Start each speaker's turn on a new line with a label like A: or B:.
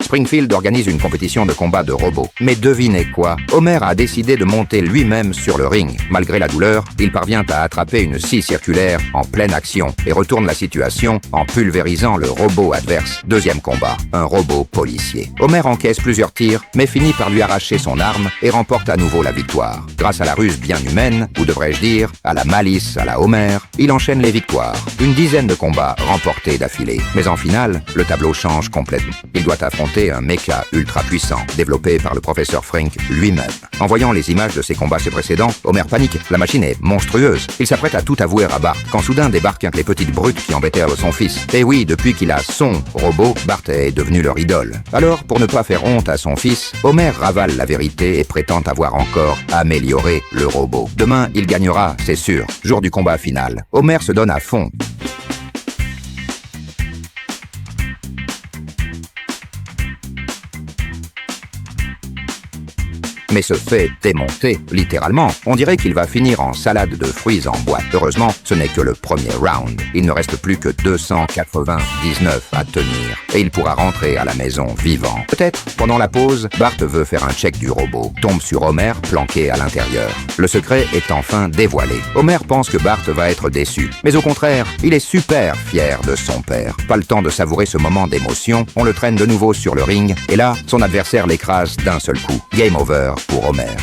A: Springfield organise une compétition de combat de robots. Mais devinez quoi? Homer a décidé de monter lui-même sur le ring. Malgré la douleur, il parvient à attraper une scie circulaire en pleine action et retourne la situation en pulvérisant le robot adverse. Deuxième combat, un robot policier. Homer encaisse plusieurs tirs, mais finit par lui arracher son arme et remporte à nouveau la victoire. Grâce à la ruse bien humaine, ou devrais-je dire, à la malice à la Homer, il enchaîne les victoires. Une dizaine de combats remportés d'affilée. Mais en finale, le tableau change complètement. Il doit affronter un mecha ultra puissant, développé par le professeur Frink lui-même. En voyant les images de ses combats précédents, Homer panique. La machine est monstrueuse. Il s'apprête à tout avouer à Bart, quand soudain débarquent les petites brutes qui embêtèrent son fils. Et oui, depuis qu'il a son robot, Bart est devenu leur idole. Alors, pour ne pas faire honte à son fils, Homer ravale la vérité et prétend avoir encore amélioré le robot. Demain, il gagnera, c'est sûr. Jour du combat final. Homer se donne à fond. Mais se fait démonter, littéralement. On dirait qu'il va finir en salade de fruits en boîte. Heureusement, ce n'est que le premier round. Il ne reste plus que 299 à tenir. Et il pourra rentrer à la maison vivant. Peut-être, pendant la pause, Bart veut faire un check du robot. Tombe sur Homer, planqué à l'intérieur. Le secret est enfin dévoilé. Homer pense que Bart va être déçu. Mais au contraire, il est super fier de son père. Pas le temps de savourer ce moment d'émotion, on le traîne de nouveau sur le ring. Et là, son adversaire l'écrase d'un seul coup. Game over pour Homer.